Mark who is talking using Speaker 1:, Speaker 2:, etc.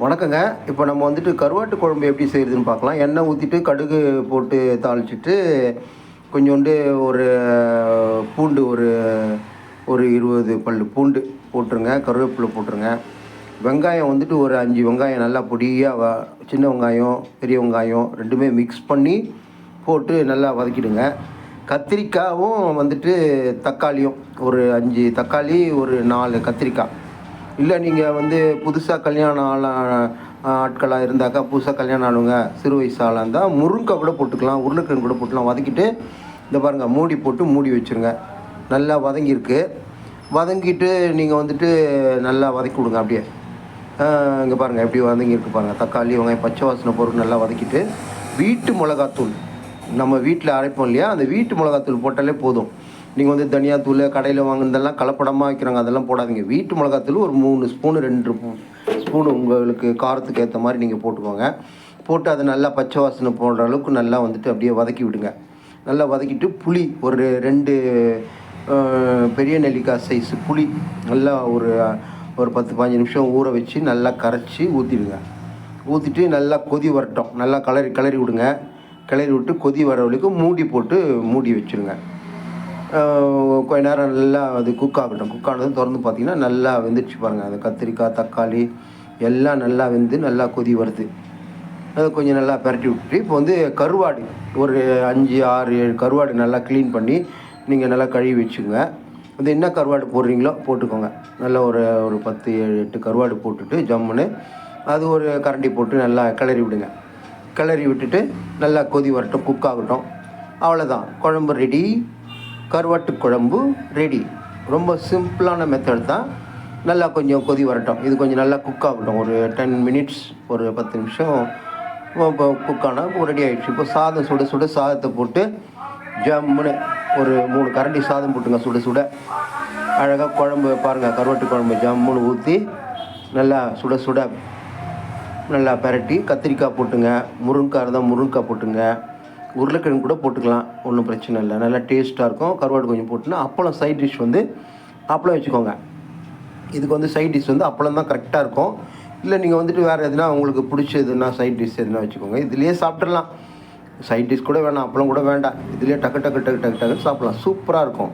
Speaker 1: வணக்கங்க. இப்போ நம்ம வந்துட்டு கருவாட்டு குழம்பு எப்படி செய்கிறதுன்னு பார்க்கலாம். எண்ணெய் ஊற்றிட்டு கடுகு போட்டு தாளிச்சிட்டு கொஞ்சோண்டு ஒரு பூண்டு ஒரு ஒரு 20 பல் பூண்டு போட்டுருங்க. கருவேப்பிலை போட்டுருங்க. வெங்காயம் வந்துட்டு ஒரு 5 வெங்காயம் நல்லா பொடியாக சின்ன வெங்காயம் பெரிய வெங்காயம் ரெண்டுமே மிக்ஸ் பண்ணி போட்டு நல்லா வதக்கிடுங்க. கத்திரிக்காயும் வந்துட்டு தக்காளியும் ஒரு 5 தக்காளி ஒரு 4 கத்திரிக்காய். இல்லை நீங்கள் வந்து புதுசாக கல்யாணம் ஆட்களாக இருந்தாக்கா, புதுசாக கல்யாணம் ஆனவங்க சிறு வயசு ஆளாக இருந்தால் முருங்கைக்காய் கூட போட்டுக்கலாம், உருளைக்கிழங்கு கூட போட்டுக்கலாம். வதக்கிட்டு இந்த பாருங்கள் மூடி போட்டு மூடி வச்சுருங்க. நல்லா வதங்கியிருக்கு. வதங்கிட்டு நீங்கள் வந்துட்டு நல்லா வதக்கி விடுங்க. அப்படியே இங்கே பாருங்கள் எப்படி வதங்கியிருக்கு பாருங்கள். தக்காளி வெங்காயம் பச்சை வாசனை பொருள் நல்லா வதக்கிட்டு வீட்டு மிளகாத்தூள் நம்ம வீட்டில் அரைப்போம் இல்லையா, அந்த வீட்டு மிளகாத்தூள் போட்டாலே போதும். நீங்கள் வந்து தனியாத்தூள் கடையில் வாங்கினதெல்லாம் கலப்படமாக வைக்கிறாங்க, அதெல்லாம் போடாதீங்க. வீட்டு மிளகாத்தூள் ஒரு 3 ஸ்பூனு 2 ஸ்பூனு உங்களுக்கு காரத்துக்கு ஏற்ற மாதிரி நீங்கள் போட்டுக்கோங்க. போட்டு அதை நல்லா பச்சை வாசனை போடுற அளவுக்கு நல்லா வந்துட்டு அப்படியே வதக்கி விடுங்க. நல்லா வதக்கிட்டு புளி ஒரு 2 பெரிய நெல்லிக்காய் சைஸு புளி நல்லா ஒரு 10-15 நிமிஷம் ஊற வச்சு நல்லா கரைச்சி ஊற்றிடுங்க. ஊற்றிட்டு நல்லா கொதி வரட்டும். நல்லா கிளறி விடுங்க. கிளறி விட்டு கொதி வர வரைக்கும் மூடி போட்டு மூடி வச்சுருங்க. கொஞ்ச நேரம் நல்லா அது குக் ஆகட்டும். குக் ஆனதும் திறந்து பார்த்தீங்கன்னா நல்லா வெந்துடுச்சு பாருங்கள். அந்த கத்திரிக்காய் தக்காளி எல்லாம் நல்லா வெந்து நல்லா கொதி வருது. அதை கொஞ்சம் நல்லா பரட்டி விட்டுட்டு இப்போ வந்து கருவாடு ஒரு 5, 6, 7 கருவாடு நல்லா க்ளீன் பண்ணி நீங்கள் நல்லா கழுவி வச்சுக்கோங்க. அது என்ன கருவாடு போடுறீங்களோ போட்டுக்கோங்க. நல்லா ஒரு 10, 7, 8 கருவாடு போட்டுட்டு ஜம்முன்னு அது ஒரு கரண்டி போட்டு நல்லா கிளறி விடுங்க. கிளறி விட்டுட்டு நல்லா கொதி வரட்டும், குக் ஆகட்டும். அவ்வளோதான், குழம்பு ரெடி. கருவாட்டு குழம்பு ரெடி. ரொம்ப சிம்பிளான மெத்தட் தான். நல்லா கொஞ்சம் கொதி வரட்டும். இது கொஞ்சம் நல்லா குக் ஆகட்டும். ஒரு 10 மினிட்ஸ் ஒரு 10 நிமிஷம் இப்போ குக் ஆனால் ரெடி ஆகிடுச்சு. இப்போ சாதம் சுட சுட சாதத்தை போட்டு ஜம்முன்னு ஒரு 3 கரண்டி சாதம் போட்டுங்க. சுட சுட அழகாக குழம்பு பாருங்கள். கருவாட்டு குழம்பு ஜம்முன்னு ஊற்றி நல்லா சுட சுட நல்லா பரட்டி கத்திரிக்காய் போட்டுங்க. முருங்கைக்காய் இருந்தால் முருங்கைக்காய் போட்டுங்க. உருளைக்கிழங்கு கூட போட்டுக்கலாம், ஒன்றும் பிரச்சனை இல்லை. நல்லா டேஸ்ட்டாக இருக்கும். கருவாடு கொஞ்சம் போட்டுன்னா அப்பளம் சைட் டிஷ் வந்து அப்பளம் வச்சுக்கோங்க. இதுக்கு வந்து சைட் டிஷ் வந்து அப்பளம் தான் கரெக்டாக இருக்கும். இல்லை நீங்கள் வந்துட்டு வேறு எதுனா உங்களுக்கு பிடிச்சதுன்னா சைட் டிஷ் எதுனா வச்சுக்கோங்க. இதுலேயே சாப்பிட்றலாம். சைட் டிஷ் கூட வேணாம், அப்பளம் கூட வேண்டாம். இதுலேயே டக்கு டக்குன்னு சாப்பிட்லாம். சூப்பராக இருக்கும்.